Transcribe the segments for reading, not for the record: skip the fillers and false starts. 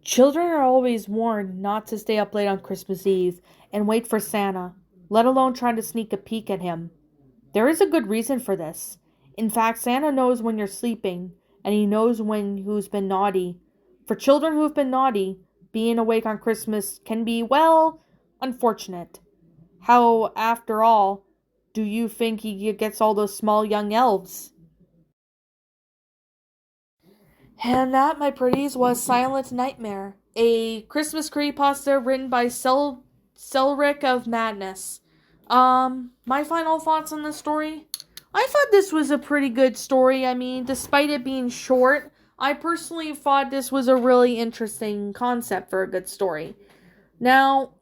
Children are always warned not to stay up late on Christmas Eve and wait for Santa, let alone try to sneak a peek at him. There is a good reason for this. In fact, Santa knows when you're sleeping, and he knows when who's been naughty. For children who've been naughty, being awake on Christmas can be, well, unfortunate. How, after all, do you think he gets all those small young elves? And that, my pretties, was Silent Nightmare, a Christmas creepypasta written by ClericofMadness. My final thoughts on this story? I thought this was a pretty good story. I mean, despite it being short, I personally thought this was a really interesting concept for a good story. Now,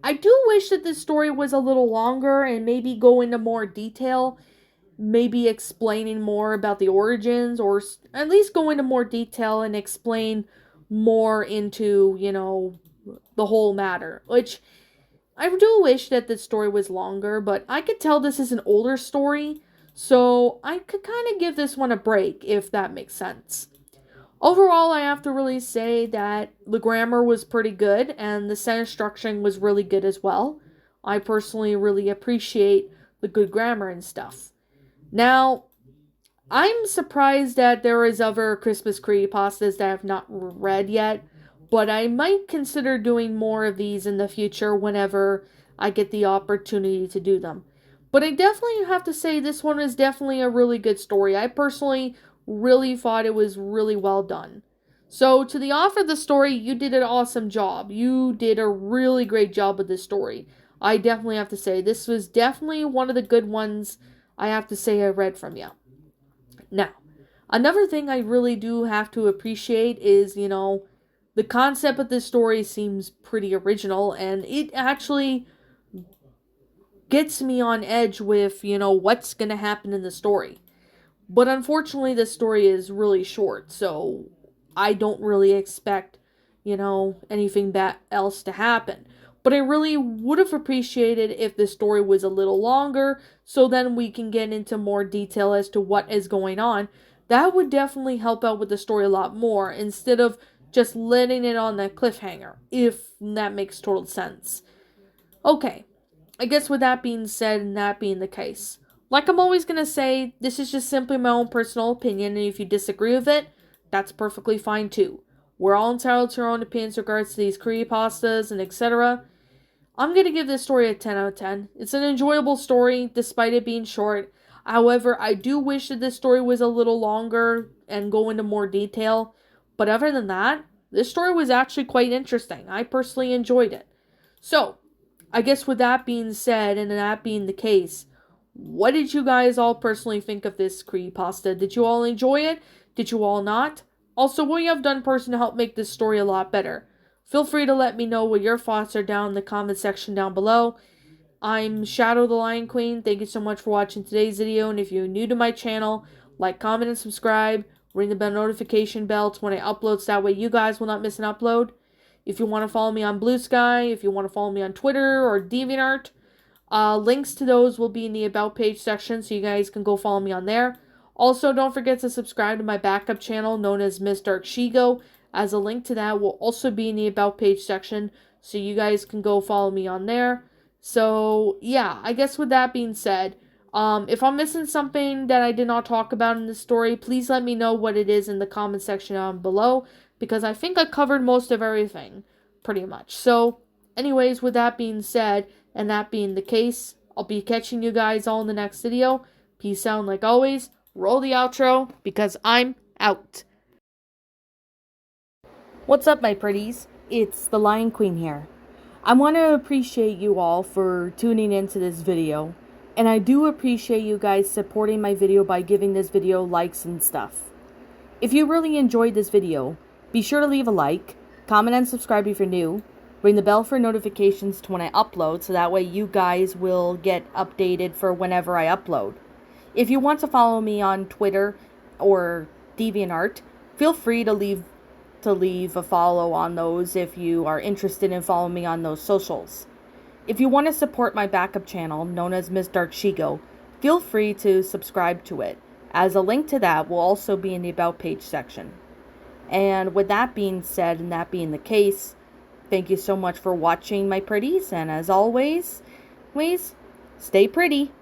I do wish that this story was a little longer and maybe go into more detail, maybe explaining more about the origins, or at least go into more detail and explain more into, the whole matter. Which, I do wish that the story was longer, but I could tell this is an older story, so I could kind of give this one a break, if that makes sense. Overall, I have to really say that the grammar was pretty good, and the sentence structuring was really good as well. I personally really appreciate the good grammar and stuff. Now, I'm surprised that there is other Christmas creepypastas that I have not read yet, but I might consider doing more of these in the future whenever I get the opportunity to do them. But I definitely have to say this one is definitely a really good story. I personally really thought it was really well done. So, to the author of the story, you did an awesome job. You did a really great job with this story. I definitely have to say, this was definitely one of the good ones I have to say I read from you. Now, another thing I really do have to appreciate is, the concept of this story seems pretty original, and it actually gets me on edge with, what's going to happen in the story. But unfortunately, this story is really short, so I don't really expect, anything else to happen. But I really would have appreciated if the story was a little longer, so then we can get into more detail as to what is going on. That would definitely help out with the story a lot more, instead of just letting it on that cliffhanger, if that makes total sense. Okay, I guess with that being said and that being the case, like I'm always going to say, this is just simply my own personal opinion, and if you disagree with it, that's perfectly fine too. We're all entitled to our own opinions regards to these creepypastas and etc. I'm going to give this story a 10 out of 10. It's an enjoyable story, despite it being short. However, I do wish that this story was a little longer and go into more detail. But other than that, this story was actually quite interesting. I personally enjoyed it. So, I guess with that being said, and that being the case, what did you guys all personally think of this creepypasta? Did you all enjoy it? Did you all not? Also, what you have done personally to help make this story a lot better? Feel free to let me know what your thoughts are down in the comment section down below. I'm Shadow the Lion Queen. Thank you so much for watching today's video. And if you're new to my channel, like, comment, and subscribe. Ring the bell notification bell to when I upload so that way you guys will not miss an upload. If you want to follow me on Blue Sky, if you want to follow me on Twitter or DeviantArt, links to those will be in the About page section, so you guys can go follow me on there. Also, don't forget to subscribe to my backup channel known as Miss Dark Shigo, as a link to that will also be in the About page section, so you guys can go follow me on there. So, yeah, I guess with that being said, if I'm missing something that I did not talk about in this story, please let me know what it is in the comment section down below, because I think I covered most of everything, pretty much. So, anyways, with that being said, and that being the case, I'll be catching you guys all in the next video. Peace out, and like always, roll the outro, because I'm out. What's up, my pretties? It's the Lion Queen here. I want to appreciate you all for tuning into this video, and I do appreciate you guys supporting my video by giving this video likes and stuff. If you really enjoyed this video, be sure to leave a like, comment and subscribe if you're new, ring the bell for notifications to when I upload so that way you guys will get updated for whenever I upload. If you want to follow me on Twitter or DeviantArt, feel free to leave a follow on those if you are interested in following me on those socials. If you want to support my backup channel, known as Miss Dark Shigo, feel free to subscribe to it, as a link to that will also be in the About page section. And with that being said, and that being the case, thank you so much for watching, my pretties. And as always, stay pretty.